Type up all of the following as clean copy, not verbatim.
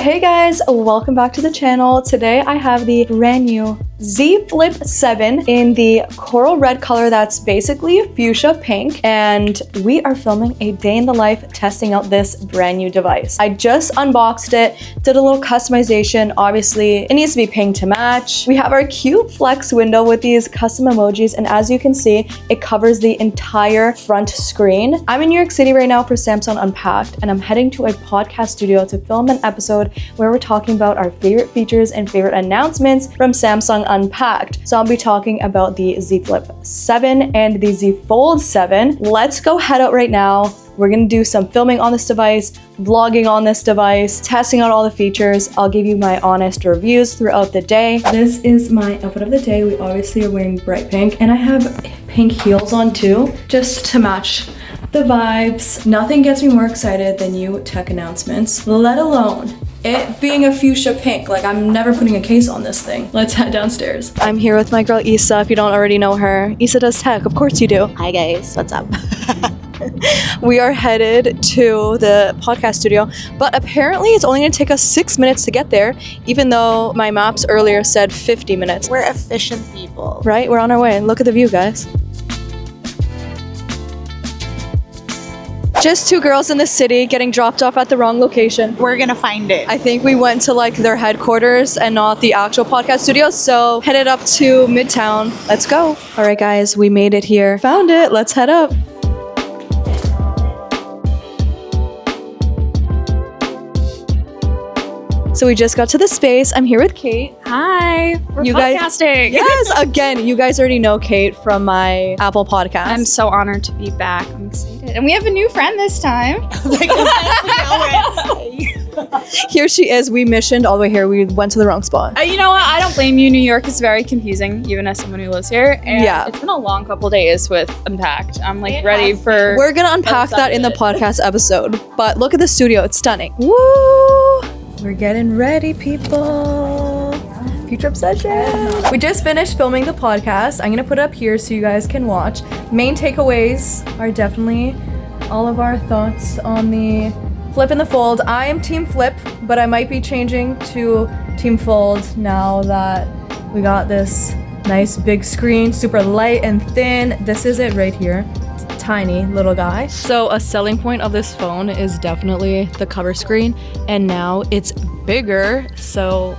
Hey guys, welcome back to the channel. Today I have the brand new Z Flip 7 in the coral red color that's basically fuchsia pink, and we are filming a day in the life testing out this brand new device. I just unboxed it, did a little customization. Obviously it needs to be pink to match. We have our cute flex window with these custom emojis, and as you can see, it covers the entire front screen. I'm in New York City right now for Samsung Unpacked, and I'm heading to a podcast studio to film an episode where we're talking about our favorite features and favorite announcements from Samsung Unpacked. So I'll be talking about the Z Flip 7 and the Z Fold 7. Let's go head out right now. We're gonna do some filming on this device, vlogging on this device, testing out all the features. I'll give you my honest reviews throughout the day. This is my outfit of the day. We obviously are wearing bright pink, and I have pink heels on too, just to match the vibes. Nothing gets me more excited than new tech announcements, let alone it being a fuchsia pink. Like, I'm never putting a case on this thing. Let's head downstairs. I'm here with my girl Issa, if you don't already know her. Issa does tech, of course you do. Hi guys, what's up? We are headed to the podcast studio, but apparently it's only gonna take us 6 minutes to get there, even though my maps earlier said 50 minutes. We're efficient people. Right, we're on our way. Look at the view, guys. Just two girls in the city getting dropped off at the wrong location. We're gonna find it. I think we went to like their headquarters and not the actual podcast studio, so headed up to Midtown. Let's go. All right, guys, we made it here. Found it. Let's head up. So we just got to the space. I'm here with Kate. Hi, we're You podcasting. Yes, again, you guys already know Kate from my Apple podcast. I'm so honored to be back. I'm excited. And we have a new friend this time. Here she is. We missioned all the way here. We went to the wrong spot. You know what? I don't blame you. New York is very confusing, even as someone who lives here. And Yeah. it's been a long couple days with Unpacked. I'm like ready for... We're gonna unpack that in the podcast episode. But look at the studio. It's stunning. Woo! We're getting ready, people. Future obsession. We just finished filming the podcast. I'm gonna put it up here so you guys can watch. Main takeaways are definitely all of our thoughts on the flip and the fold. I am team flip, but I might be changing to team fold now that we got this nice big screen, super light and thin. This is it right here. Tiny little guy. So a selling point of this phone is definitely the cover screen, and now it's bigger. So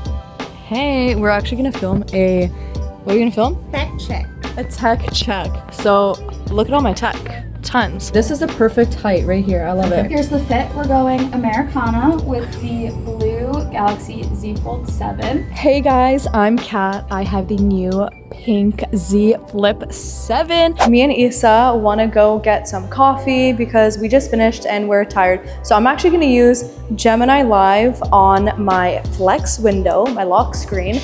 hey, we're actually gonna film what are you gonna film? Tech check. A tech check. So look at all my tech. Tons. This is the perfect height right here. I love it. Here's the fit. We're going Americana with the blue Galaxy Z Fold 7. Hey guys, I'm Kat. I have the new pink Z Flip 7. Me and Issa want to go get some coffee because we just finished and we're tired. So I'm actually going to use Gemini Live on my flex window, my lock screen,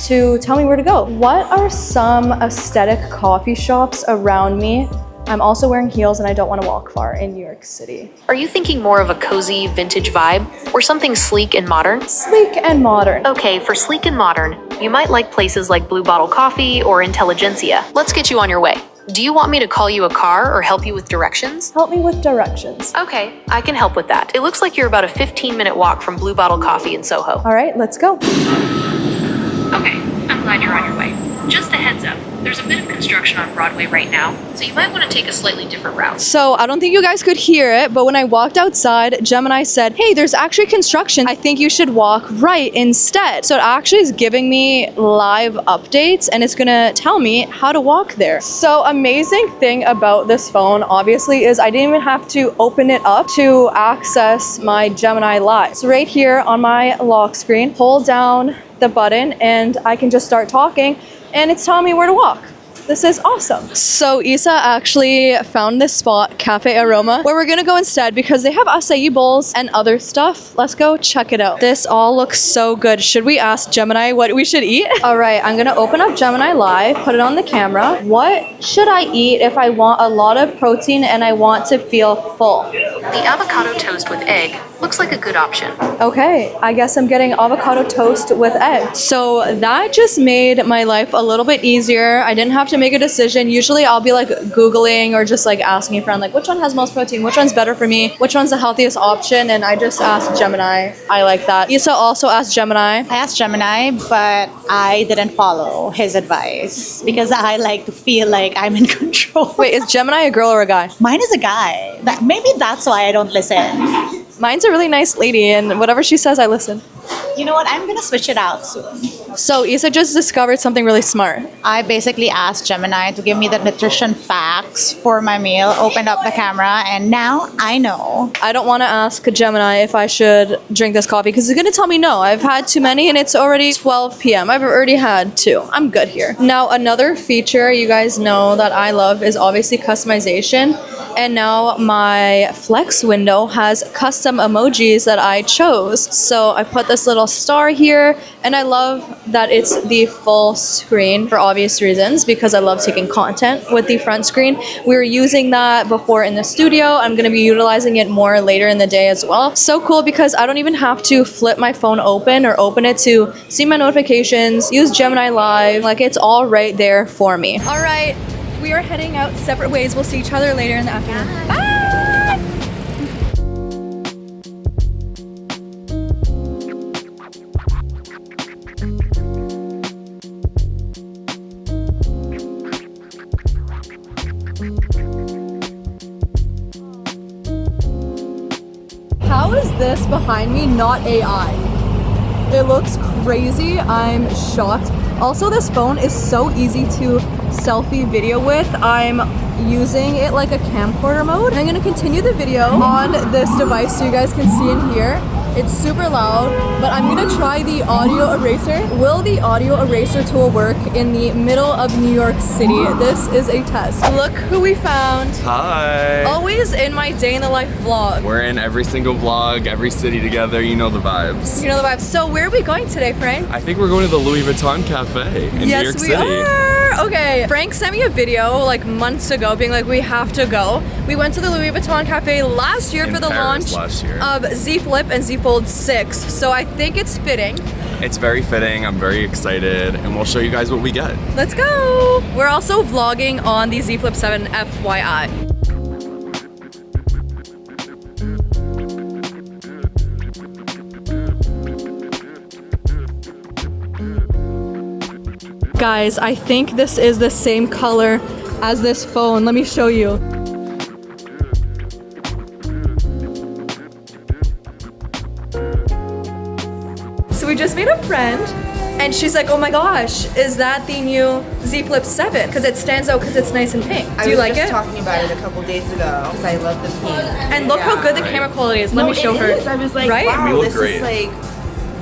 to tell me where to go. What are some aesthetic coffee shops around me? I'm also wearing heels and I don't want to walk far in New York City. Are you thinking more of a cozy vintage vibe or something sleek and modern? Sleek and modern. Okay, for sleek and modern, you might like places like Blue Bottle Coffee or Intelligentsia. Let's get you on your way. Do you want me to call you a car or help you with directions? Help me with directions. Okay, I can help with that. It looks like you're about a 15-minute walk from Blue Bottle Coffee in Soho. All right, let's go. Okay, I'm glad you're on your way. Just a heads up, there's a bit of construction on Broadway right now, so you might want to take a slightly different route. So I don't think you guys could hear it, but when I walked outside, Gemini said, hey, there's actually construction. I think you should walk right instead. So it actually is giving me live updates, and it's gonna tell me how to walk there. So amazing thing about this phone, obviously, is I didn't even have to open it up to access my Gemini Live. So right here on my lock screen, hold down the button and I can just start talking, and it's telling me where to walk. This is awesome. So Issa actually found this spot, Cafe Aroma, where we're gonna go instead because they have acai bowls and other stuff. Let's go check it out. This all looks so good. Should we ask Gemini what we should eat? All right, I'm gonna open up Gemini Live, put it on the camera. What should I eat if I want a lot of protein and I want to feel full? The avocado toast with egg Looks like a good option. Okay, I guess I'm getting avocado toast with egg. So that just made my life a little bit easier. I didn't have to make a decision. Usually I'll be like Googling or just like asking a friend like which one has most protein, which one's better for me, which one's the healthiest option, and I just asked Gemini. I like that. Issa also asked Gemini. I asked Gemini, but I didn't follow his advice because I like to feel like I'm in control. Wait, is Gemini a girl or a guy? Mine is a guy. Maybe that's why I don't listen. Mine's a really nice lady, and whatever she says, I listen. You know what? I'm gonna switch it out soon. So Issa just discovered something really smart. I basically asked Gemini to give me the nutrition facts for my meal, opened up the camera, and now I know. I don't want to ask Gemini if I should drink this coffee because it's going to tell me no. I've had too many and it's already 12 p.m. I've already had 2. I'm good here. Now, another feature you guys know that I love is obviously customization. And now my flex window has custom emojis that I chose. So I put this little star here, and I love that it's the full screen for obvious reasons because I love taking content with the front screen. We were using that before in the studio. I'm going to be utilizing it more later in the day as well. So cool because I don't even have to flip my phone open or open it to see my notifications, use Gemini Live. Like it's all right there for me. All right. We are heading out separate ways. We'll see each other later in the afternoon. Bye! How is this behind me not AI? It looks crazy. I'm shocked. Also, this phone is so easy to selfie video with. I'm using it like a camcorder mode. And I'm gonna continue the video on this device so you guys can see in here. It's super loud, but I'm gonna try the audio eraser. Will the audio eraser tool work in the middle of New York City? This is a test. Look who we found. Hi. Always in my day in the life vlog. We're in every single vlog, every city together. You know the vibes. You know the vibes. So where are we going today, Frank? I think we're going to the Louis Vuitton Cafe in New York City. Yes, we are. Okay. Frank sent me a video like months ago being like, we have to go. We went to the Louis Vuitton Cafe last year for the launch of Z Flip and Z Fold 6. So I think it's fitting. It's very fitting. I'm very excited, and we'll show you guys what we get. Let's go. We're also vlogging on the Z Flip 7 FYI. Guys, I think this is the same color as this phone. Let me show you. So we just made a friend and she's like, oh my gosh, is that the new Z Flip 7? Because it stands out because it's nice and pink. Do you like it? I was just talking about it a couple days ago because I love the pink. And look how good the camera quality is. Let me show her. I was like, right? wow, We look this great. is like,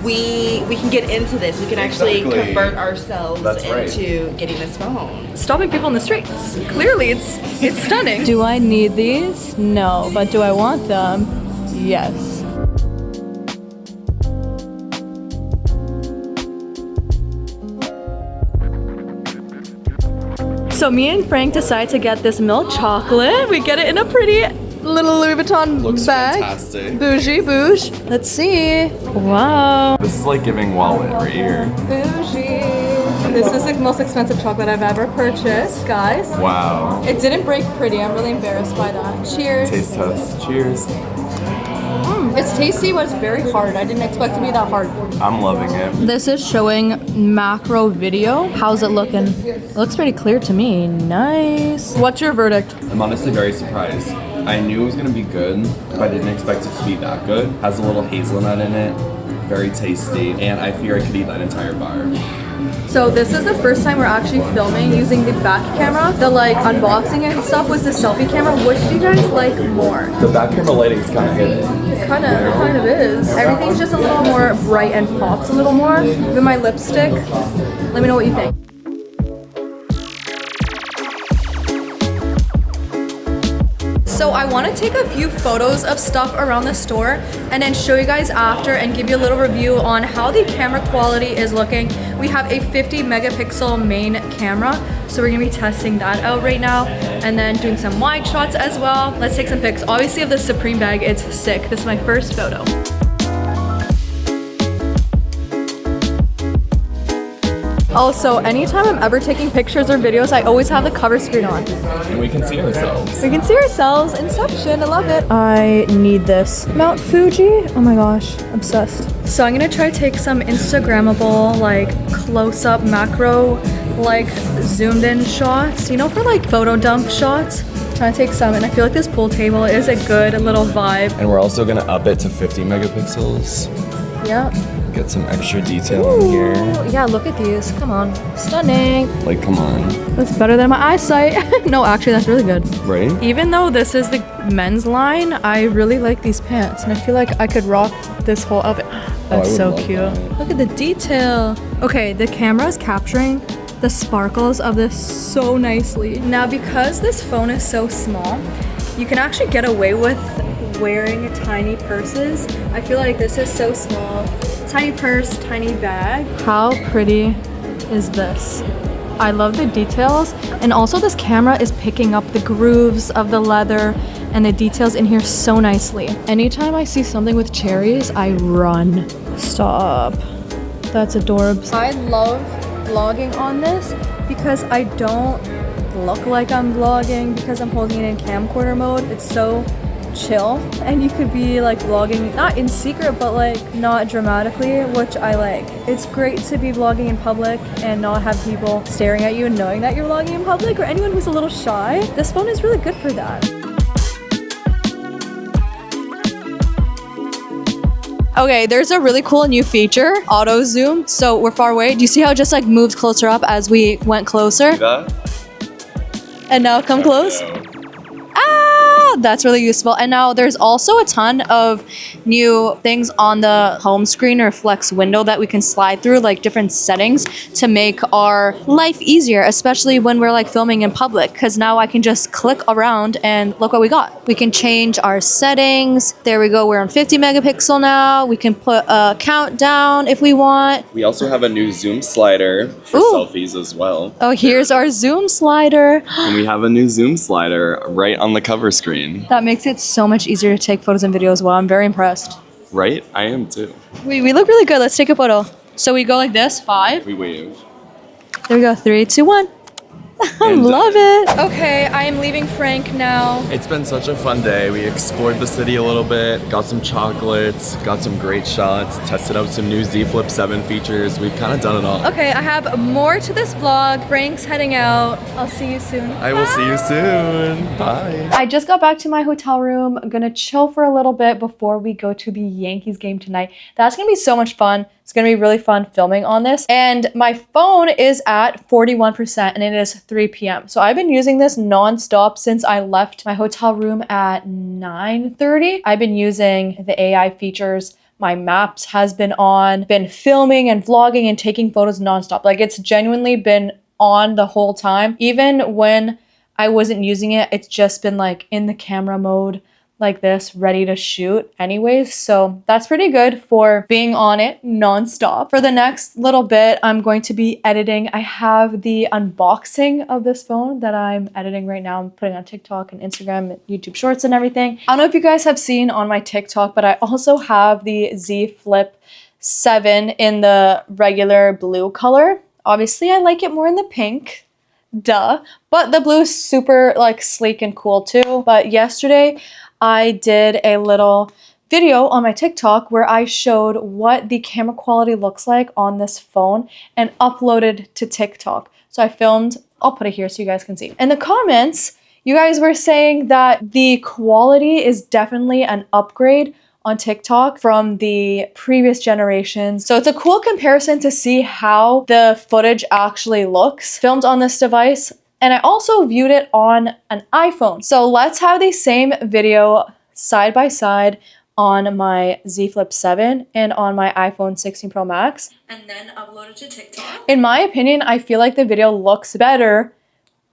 we can get into this. We can actually convert ourselves into getting this phone. Stopping people in the streets. Clearly, it's stunning. Do I need these? No, but do I want them? Yes. So me and Frank decide to get this milk chocolate. We get it in a pretty little Louis Vuitton Looks bag. fantastic. Bougie, bouge. Let's see. Wow. This is like giving wallet right here. Bougie. This is the most expensive chocolate I've ever purchased, guys. Wow. It didn't break pretty. I'm really embarrassed by that. Cheers. Taste test. Cheers. It's tasty, but it's very hard. I didn't expect it to be that hard. I'm loving it. This is showing macro video. How's it looking? It looks pretty clear to me. Nice. What's your verdict? I'm honestly very surprised. I knew it was gonna be good, but I didn't expect it to be that good. Has a little hazelnut in it. Very tasty, and I fear I could eat that entire bar. So this is the first time we're actually filming using the back camera. The like unboxing and stuff was the selfie camera. Which do you guys like more? The back camera lighting is kind of good. It kind of is. Everything's just a little more bright and pops a little more. Even my lipstick. Let me know what you think. So I want to take a few photos of stuff around the store and then show you guys after and give you a little review on how the camera quality is looking. We have a 50 megapixel main camera, so we're gonna be testing that out right now and then doing some wide shots as well. Let's take some pics. Obviously of the Supreme bag, it's sick. This is my first photo. Also, anytime I'm ever taking pictures or videos, I always have the cover screen on. And we can see ourselves. We can see ourselves. Inception, I love it. I need this. Mount Fuji, oh my gosh, obsessed. So I'm gonna try to take some Instagrammable, like close-up macro, like zoomed in shots, you know, for like photo dump shots. Trying to take some, and I feel like this pool table is a good little vibe. And we're also gonna up it to 50 megapixels. Yep. Get some extra detail in here. Yeah, look at these. Come on. Stunning. Like, come on. That's better than my eyesight. No, actually, that's really good. Right? Even though this is the men's line, I really like these pants. And I feel like I could rock this whole outfit. That's so cute. That. Look at the detail. Okay, the camera is capturing the sparkles of this so nicely. Now, because this phone is so small, you can actually get away with wearing tiny purses. I feel like this is so small. Tiny purse, tiny bag. How pretty is this? I love the details, and also this camera is picking up the grooves of the leather and the details in here so nicely. Anytime I see something with cherries, I run. Stop. That's adorable. I love vlogging on this because I don't look like I'm vlogging because I'm holding it in camcorder mode. It's so chill, and you could be like vlogging not in secret but like not dramatically, which I like. It's great to be vlogging in public and not have people staring at you and knowing that you're vlogging in public, or anyone who's a little shy. This phone is really good for that. Okay, there's a really cool new feature, auto zoom. So we're far away. Do you see how it just like moved closer up as we went closer? See that? And now come close. That's really useful. And now there's also a ton of new things on the home screen or flex window that we can slide through, like different settings to make our life easier, especially when we're like filming in public, because now I can just click around and look what we got. We can change our settings. There we go. We're on 50 megapixel now. We can put a countdown if we want. We also have a new zoom slider for selfies as well. Oh, here's our zoom slider. And we have a new zoom slider right on the cover screen. That makes it so much easier to take photos and videos. Well, I'm very impressed. Right? I am too. We look really good. Let's take a photo. So we go like this, 5. We wave. There we go, 3, 2, 1. I love it. Okay, I am leaving Frank now. It's been such a fun day. We explored the city a little bit, got some chocolates, got some great shots, tested out some new Z Flip 7 features. We've kind of done it all. Okay, I have more to this vlog. Frank's heading out. I'll see you soon. I will see you soon. Bye. I just got back to my hotel room. I'm gonna chill for a little bit before we go to the Yankees game tonight. That's gonna be so much fun. It's gonna be really fun filming on this. And my phone is at 41% and it is 3 p.m. So I've been using this nonstop since I left my hotel room at 9:30. I've been using the AI features. My maps has been on, been filming and vlogging and taking photos nonstop. Like, it's genuinely been on the whole time. Even when I wasn't using it, it's just been like in the camera mode like this, ready to shoot anyways. So that's pretty good for being on it nonstop. For the next little bit, I'm going to be editing. I have the unboxing of this phone that I'm editing right now. I'm putting on TikTok and Instagram and YouTube Shorts and everything. I don't know if you guys have seen on my TikTok, but I also have the Z Flip 7 in the regular blue color. Obviously, I like it more in the pink. Duh. But the blue is super like sleek and cool too. But yesterday, I did a little video on my TikTok where I showed what the camera quality looks like on this phone and uploaded to TikTok. So I filmed, I'll put it here so you guys can see. In the comments, you guys were saying that the quality is definitely an upgrade on TikTok from the previous generations. So it's a cool comparison to see how the footage actually looks filmed on this device. And I also viewed it on an iPhone. So let's have the same video side by side on my Z Flip 7 and on my iPhone 16 Pro Max. And then upload it to TikTok. In my opinion, I feel like the video looks better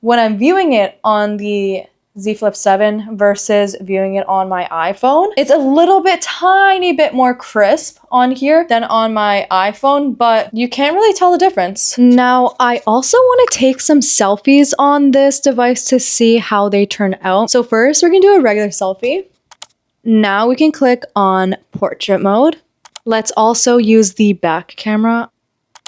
when I'm viewing it on the Z Flip 7 versus viewing it on my iPhone. It's a little bit tiny bit more crisp on here than on my iPhone, but you can't really tell the difference. Now, I also want to take some selfies on this device to see how they turn out. So first, we're gonna do a regular selfie. Now we can click on portrait mode. Let's also use the back camera.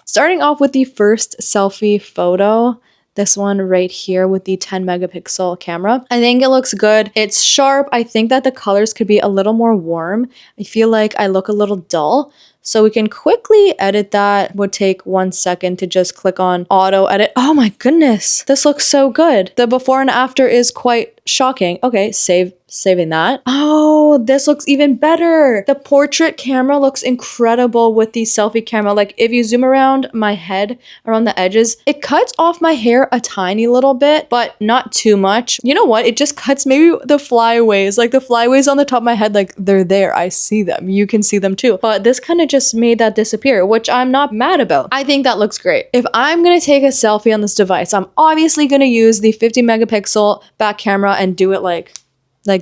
Starting off with the first selfie photo. This one right here with the 10 megapixel camera. I think it looks good. It's sharp. I think that the colors could be a little more warm. I feel like I look a little dull. So we can quickly edit that. Would take 1 second to just click on auto edit. Oh my goodness. This looks so good. The before and after is quite shocking. Okay, saving that. Oh, this looks even better. The portrait camera looks incredible with the selfie camera. Like if you zoom around my head, around the edges, it cuts off my hair a tiny little bit, but not too much. You know what? It just cuts maybe the flyaways, like the flyaways on the top of my head, like they're there. I see them. You can see them too. But this kind of just made that disappear, which I'm not mad about. I think that looks great. If I'm gonna take a selfie on this device, I'm obviously gonna use the 50 megapixel back camera and do it like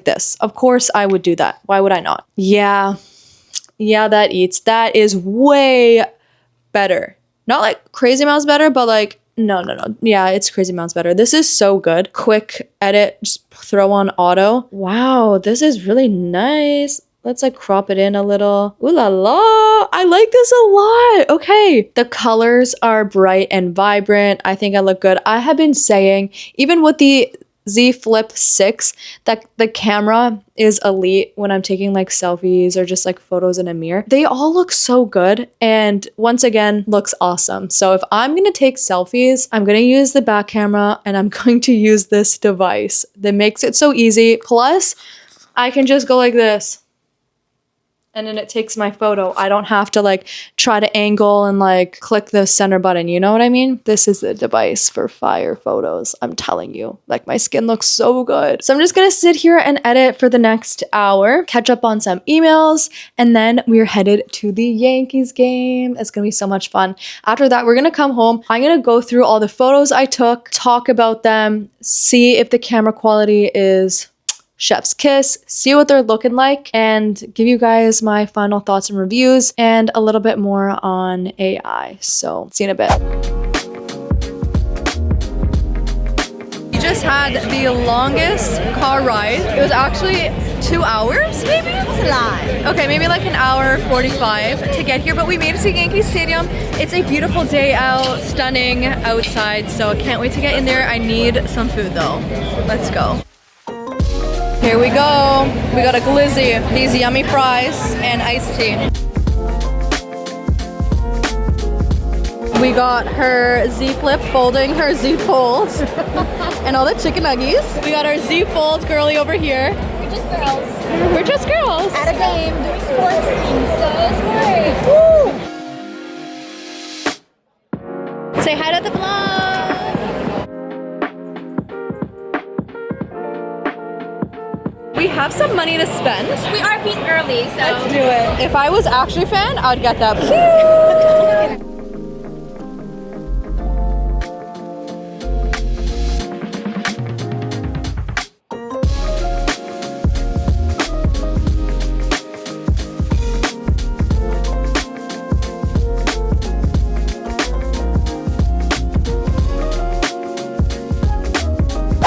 this. Of course I would do that. Why would I not? Yeah, that eats. That is way better. Not like crazy amounts better, but like, no. Yeah, it's crazy amounts better. This is so good. Quick edit, just throw on auto. Wow, this is really nice. Let's like crop it in a little. Ooh la la, I like this a lot. Okay, the colors are bright and vibrant. I think I look good. I have been saying, even with the Z Flip 6, that the camera is elite when I'm taking like selfies or just like photos in a mirror. They all look so good and once again looks awesome. So if I'm gonna take selfies, I'm gonna use the back camera and I'm going to use this device that makes it so easy. Plus, I can just go like this and then it takes my photo. I don't have to like try to angle and like click the center button. You know what I mean? This is the device for fire photos. I'm telling you, like my skin looks so good. So I'm just gonna sit here and edit for the next hour, catch up on some emails, and then we're headed to the Yankees game. It's gonna be so much fun. After that, we're gonna come home. I'm gonna go through all the photos I took, talk about them, see if the camera quality is chef's kiss, see what they're looking like, and give you guys my final thoughts and reviews and a little bit more on AI. So see you in a bit. We just had the longest car ride. It was actually 2 hours, maybe? That's a lot. Okay, maybe like an hour 45 to get here, but we made it to Yankee Stadium. It's a beautiful day out, stunning outside, so I can't wait to get in there. I need some food though. Let's go. Here we go. We got a glizzy, these yummy fries, and iced tea. We got her Z Flip folding her Z Fold and all the chicken nuggies. We got our Z Fold girly over here. We're just girls. We're just girls. At a game doing sports things, so it's great. Say hi to the vlog. We have some money to spend. We are being girly, so let's do it. If I was actually a fan, I'd get that. Cute.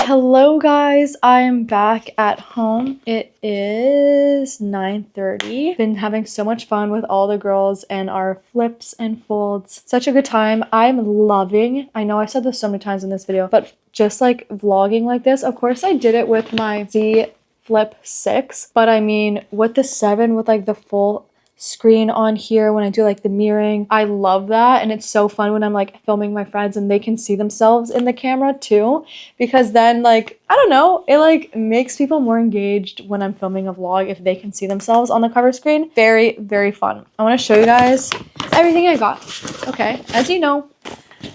Hello guys, I am back at home. It is 9:30. Been having so much fun with all the girls and our flips and folds. Such a good time. I'm loving, I know I said this so many times in this video, but just like vlogging like this, of course I did it with my Z Flip 6, but I mean with the 7 with like the full screen on here when I do like the mirroring. I love that, and it's so fun when I'm like filming my friends and they can see themselves in the camera too, because then like I don't know, it like makes people more engaged when I'm filming a vlog if they can see themselves on the cover screen. Very, very fun. I want to show you guys everything I got. Okay, as you know,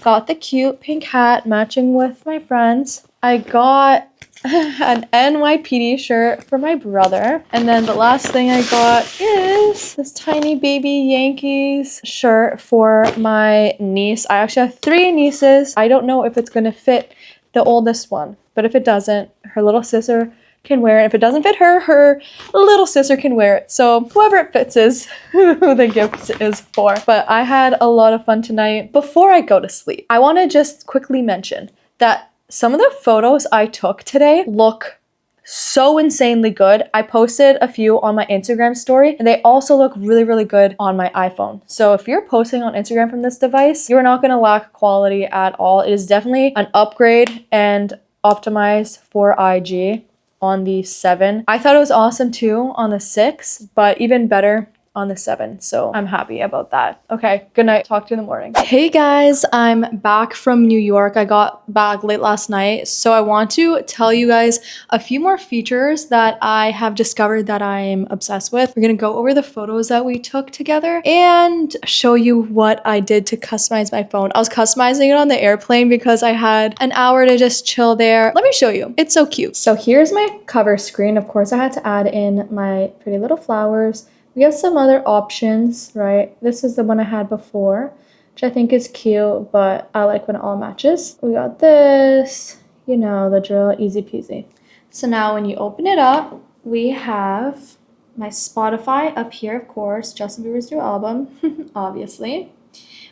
got the cute pink hat matching with my friends. I got an NYPD shirt for my brother. And then the last thing I got is this tiny baby Yankees shirt for my niece. I actually have 3 nieces. I don't know if it's gonna fit the oldest one. But if it doesn't, her little sister can wear it. If it doesn't fit her, her little sister can wear it. So whoever it fits is who the gift is for. But I had a lot of fun tonight. Before I go to sleep, I want to just quickly mention that some of the photos I took today look so insanely good. I posted a few on my Instagram story, and they also look really, really good on my iPhone. So if you're posting on Instagram from this device, you're not going to lack quality at all. It is definitely an upgrade and optimized for IG on the 7. I thought it was awesome too on the 6, but even better on the 7. So I'm happy about that. Okay, good night. Talk to you in the morning. Hey guys, I'm back from New York. I got back late last night. So I want to tell you guys a few more features that I have discovered that I'm obsessed with. We're gonna go over the photos that we took together and show you what I did to customize my phone. I was customizing it on the airplane because I had an hour to just chill there. Let me show you. It's so cute. So here's my cover screen. Of course, I had to add in my pretty little flowers. We have some other options, right? This is the one I had before, which I think is cute, but I like when it all matches. We got this, you know, the drill, easy peasy. So now when you open it up, we have my Spotify up here, of course, Justin Bieber's new album, obviously.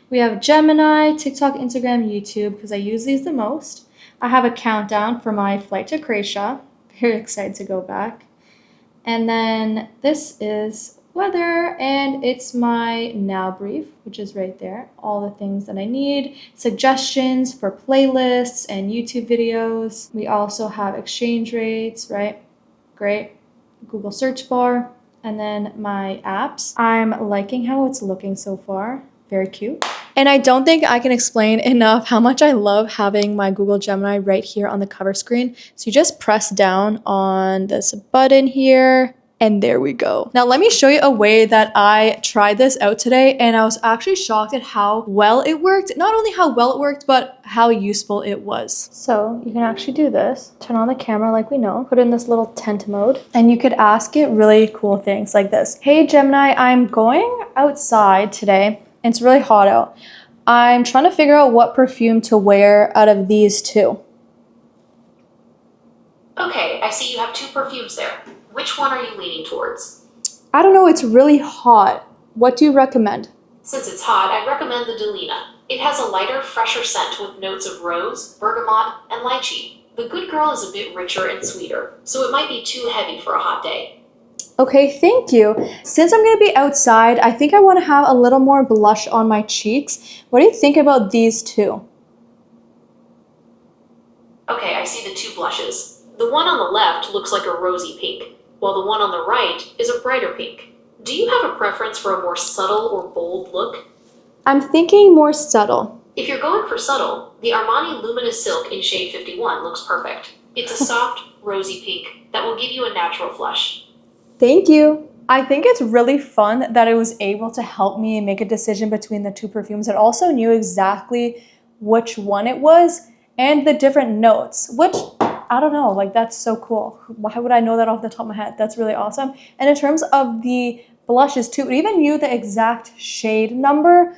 We have Gemini, TikTok, Instagram, YouTube, because I use these the most. I have a countdown for my flight to Croatia. Very excited to go back. And then this is weather, and it's my now brief, which is right there. All the things that I need, suggestions for playlists and YouTube videos. We also have exchange rates, right? Great. Google search bar, and then my apps. I'm liking how it's looking so far. Very cute. And I don't think I can explain enough how much I love having my Google Gemini right here on the cover screen. So you just press down on this button here, and there we go. Now let me show you a way that I tried this out today, and I was actually shocked at how well it worked. Not only how well it worked, but how useful it was. So you can actually do this. Turn on the camera like we know. Put in this little tent mode, and you could ask it really cool things like this. Hey Gemini, I'm going outside today. It's really hot out. I'm trying to figure out what perfume to wear out of these two. Okay, I see you have 2 perfumes there. Which one are you leaning towards? I don't know, it's really hot. What do you recommend? Since it's hot, I'd recommend the Delina. It has a lighter, fresher scent with notes of rose, bergamot, and lychee. The Good Girl is a bit richer and sweeter, so it might be too heavy for a hot day. Okay, thank you. Since I'm gonna be outside, I think I wanna have a little more blush on my cheeks. What do you think about these two? Okay, I see the 2 blushes. The one on the left looks like a rosy pink, while the one on the right is a brighter pink. Do you have a preference for a more subtle or bold look? I'm thinking more subtle. If you're going for subtle, the Armani Luminous Silk in shade 51 looks perfect. It's a soft, rosy pink that will give you a natural flush. Thank you. I think it's really fun that it was able to help me make a decision between the 2 perfumes. It also knew exactly which one it was and the different notes, which, I don't know, like that's so cool. Why would I know that off the top of my head? That's really awesome. And in terms of the blushes too, it even knew the exact shade number.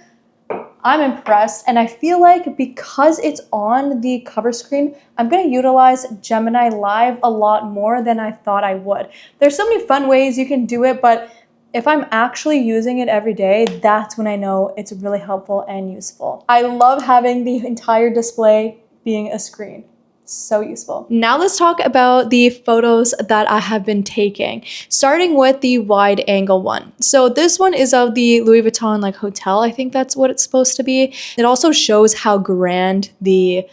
I'm impressed, and I feel like because it's on the cover screen, I'm gonna utilize Gemini Live a lot more than I thought I would. There's so many fun ways you can do it, but if I'm actually using it every day, that's when I know it's really helpful and useful. I love having the entire display being a screen. So useful. Now let's talk about the photos that I have been taking, starting with the wide angle one. So this one is of the Louis Vuitton like hotel. I think that's what it's supposed to be. It also shows how grand the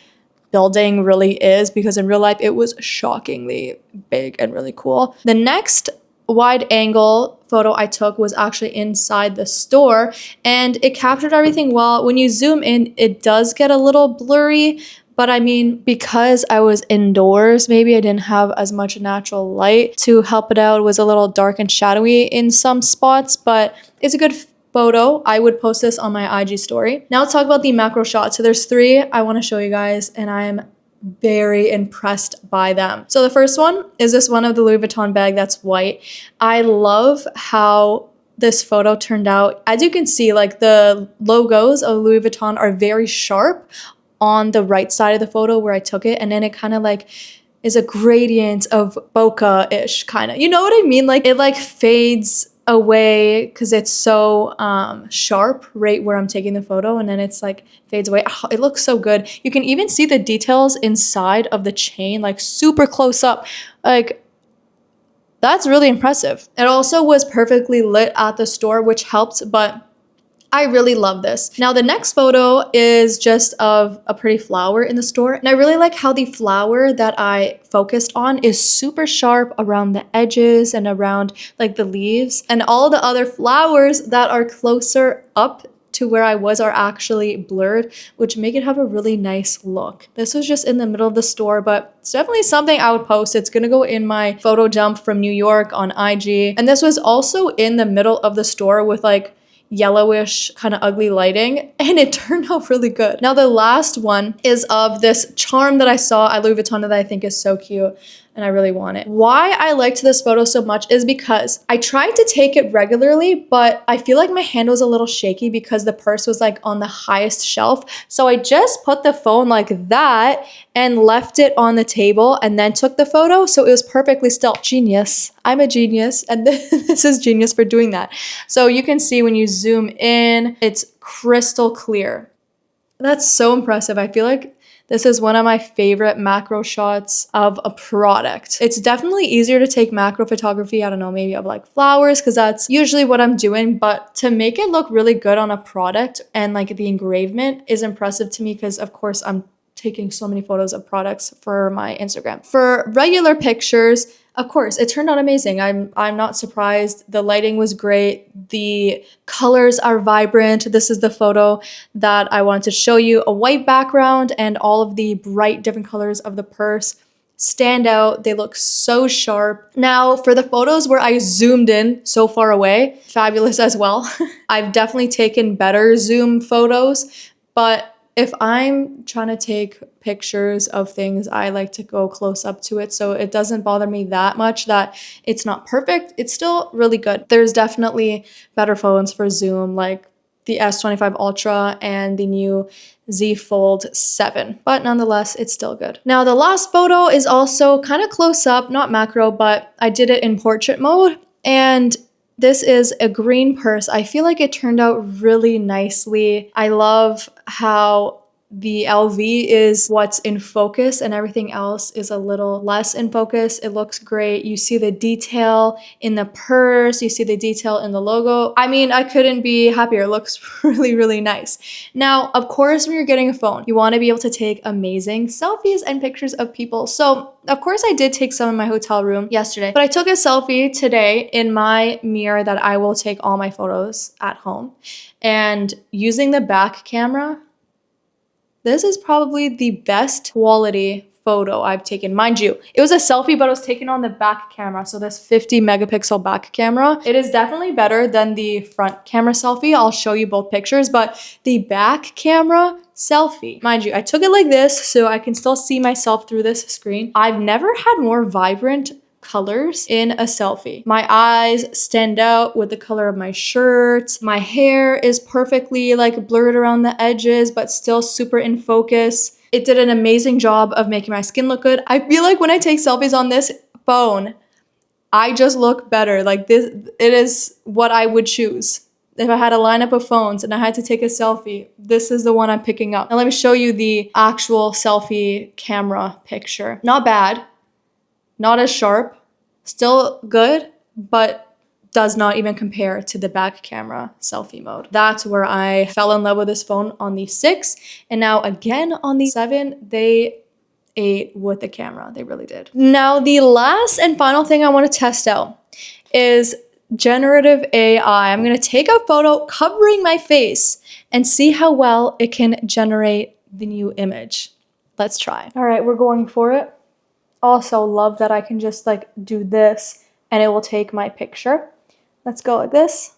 building really is, because in real life it was shockingly big and really cool. The next wide angle photo I took was actually inside the store, and it captured everything well. When you zoom in, it does get a little blurry, but I mean, because I was indoors, maybe I didn't have as much natural light to help it out. It was a little dark and shadowy in some spots, but it's a good photo. I would post this on my IG story. Now let's talk about the macro shot. So there's 3 I want to show you guys, and I'm very impressed by them. So the first one is this one of the Louis Vuitton bag that's white. I love how this photo turned out. As you can see, like the logos of Louis Vuitton are very sharp on the right side of the photo where I took it, and then it kind of like is a gradient of bokeh-ish kind of. You know what I mean? Like it like fades away because it's so sharp right where I'm taking the photo, and then it's like fades away. Oh, it looks so good. You can even see the details inside of the chain like super close up. Like that's really impressive. It also was perfectly lit at the store, which helped, but I really love this. Now the next photo is just of a pretty flower in the store. And I really like how the flower that I focused on is super sharp around the edges and around like the leaves. And all the other flowers that are closer up to where I was are actually blurred, which make it have a really nice look. This was just in the middle of the store, but it's definitely something I would post. It's gonna go in my photo dump from New York on IG. And this was also in the middle of the store with like yellowish kind of ugly lighting, and it turned out really good. Now the last one is of this charm that I saw at Louis Vuitton that I think is so cute and I really want it. Why I liked this photo so much is because I tried to take it regularly, but I feel like my hand was a little shaky because the purse was like on the highest shelf. So I just put the phone like that and left it on the table and then took the photo. So it was perfectly still. Genius. I'm a genius, and this is genius for doing that. So you can see when you zoom in, it's crystal clear. That's so impressive. I feel like this is one of my favorite macro shots of a product. It's definitely easier to take macro photography, I don't know, maybe of like flowers, because that's usually what I'm doing. But to make it look really good on a product and like the engravement is impressive to me because of course I'm taking so many photos of products for my Instagram. For regular pictures, of course, it turned out amazing. I'm not surprised. The lighting was great. The colors are vibrant. This is the photo that I wanted to show you. A white background and all of the bright different colors of the purse stand out. They look so sharp. Now, for the photos where I zoomed in so far away, fabulous as well. I've definitely taken better zoom photos, but if I'm trying to take pictures of things, I like to go close up to it. So it doesn't bother me that much that it's not perfect. It's still really good. There's definitely better phones for zoom, like the S25 Ultra and the new Z Fold 7. But nonetheless, it's still good. Now, the last photo is also kind of close up, not macro, but I did it in portrait mode. And this is a green purse. I feel like it turned out really nicely. I love how the LV is what's in focus and everything else is a little less in focus. It looks great. You see the detail in the purse. You see the detail in the logo. I mean, I couldn't be happier. It looks really, really nice. Now, of course, when you're getting a phone, you want to be able to take amazing selfies and pictures of people. So, of course, I did take some in my hotel room yesterday, but I took a selfie today in my mirror that I will take all my photos at home. And using the back camera, this is probably the best quality photo I've taken. Mind you, it was a selfie, but it was taken on the back camera. So this 50 megapixel back camera, it is definitely better than the front camera selfie. I'll show you both pictures, but the back camera selfie, mind you, I took it like this so I can still see myself through this screen. I've never had more vibrant colors in a selfie. My eyes stand out with the color of my shirt. My hair is perfectly like blurred around the edges, but still super in focus. It did an amazing job of making my skin look good. I feel like when I take selfies on this phone, I just look better. Like this, it is what I would choose. If I had a lineup of phones and I had to take a selfie, this is the one I'm picking up. Now let me show you the actual selfie camera picture. Not bad. Not as sharp, still good, but does not even compare to the back camera selfie mode. That's where I fell in love with this phone on the 6, and now again on the 7, they ate with the camera. They really did. Now, the last and final thing I want to test out is generative AI. I'm gonna take a photo covering my face and see how well it can generate the new image. Let's try. All right, we're going for it. Also love that I can just like do this and it will take my picture. Let's go like this.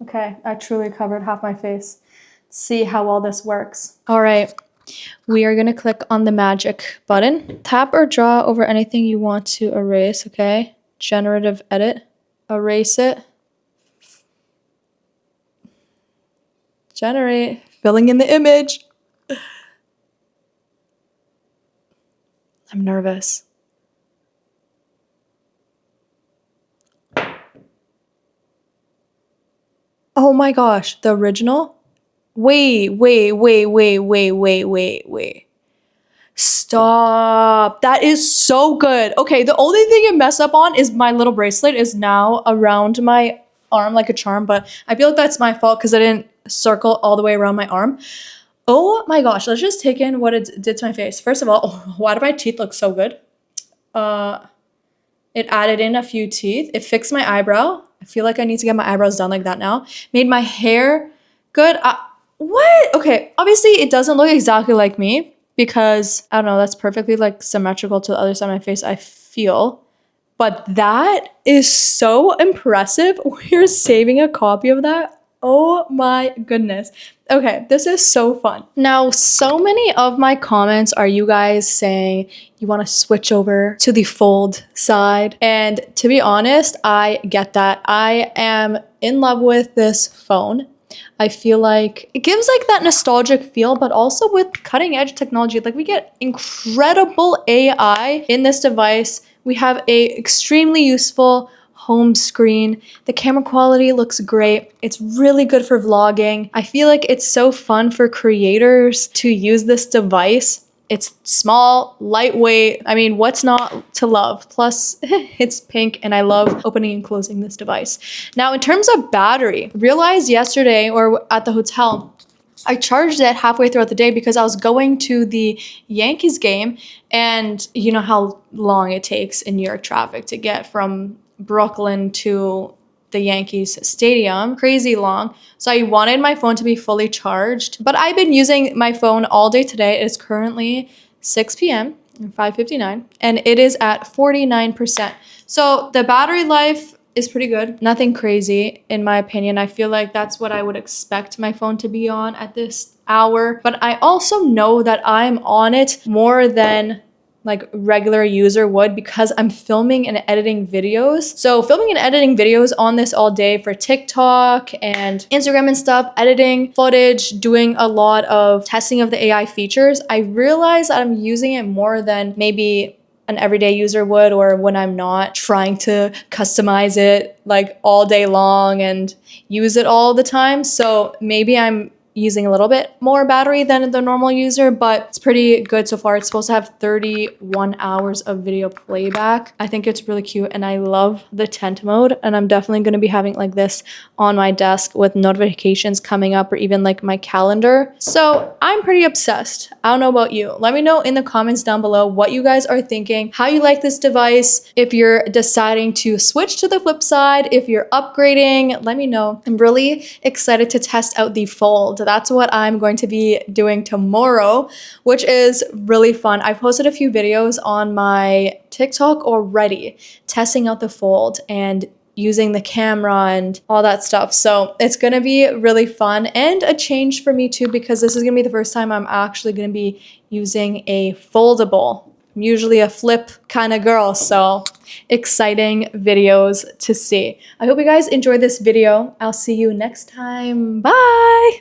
Okay, I truly covered half my face. Let's see how well this works. All right, we are gonna click on the magic button. Tap or draw over anything you want to erase, okay? Generative edit, erase it. Generate, Filling in the image. I'm nervous. Oh my gosh, the original? Wait. Stop. That is so good. Okay, the only thing it messed up on is my little bracelet is now around my arm like a charm, but I feel like that's my fault because I didn't circle all the way around my arm. Oh my gosh, let's just take in what it did to my face. First of all, why do my teeth look so good? It added in a few teeth. It fixed my eyebrow. I feel like I need to get my eyebrows done like that now. Made my hair good. What? Okay, obviously it doesn't look exactly like me because, I don't know, that's perfectly like symmetrical to the other side of my face, I feel. But that is so impressive. We're saving a copy of that. Oh my goodness. Okay, this is so fun. Now, so many of my comments are you guys saying you want to switch over to the fold side. And to be honest, I get that. I am in love with this phone. I feel like it gives like that nostalgic feel, but also with cutting edge technology, like we get incredible AI in this device. We have a extremely useful home screen. The camera quality looks great. It's really good for vlogging. I feel like it's so fun for creators to use this device. It's small, lightweight. I mean, what's not to love? Plus, it's pink and I love opening and closing this device. Now, in terms of battery, realized yesterday or at the hotel, I charged it halfway throughout the day because I was going to the Yankees game, and you know how long it takes in New York traffic to get from Brooklyn to the Yankees stadium. Crazy long. So I wanted my phone to be fully charged, but I've been using my phone all day today. It's currently 6 p.m. 5:59 and it is at 49%. So the battery life is pretty good. Nothing crazy in my opinion. I feel like that's what I would expect my phone to be on at this hour. But I also know that I'm on it more than like regular user would because I'm filming and editing videos. So filming and editing videos on this all day for TikTok and Instagram and stuff, editing footage, doing a lot of testing of the AI features. I realize that I'm using it more than maybe an everyday user would, or when I'm not trying to customize it like all day long and use it all the time. So maybe I'm using a little bit more battery than the normal user, but it's pretty good so far. It's supposed to have 31 hours of video playback. I think it's really cute and I love the tent mode, and I'm definitely going to be having like this on my desk with notifications coming up or even like my calendar. So I'm pretty obsessed. I don't know about you. Let me know in the comments down below what you guys are thinking, how you like this device, if you're deciding to switch to the flip side, if you're upgrading, let me know. I'm really excited to test out the Fold. That's what I'm going to be doing tomorrow, which is really fun. I posted a few videos on my TikTok already testing out the Fold and using the camera and all that stuff. So it's gonna be really fun and a change for me too, because this is gonna be the first time I'm actually gonna be using a foldable. I'm usually a flip kind of girl, so exciting videos to see. I hope you guys enjoyed this video. I'll see you next time. Bye!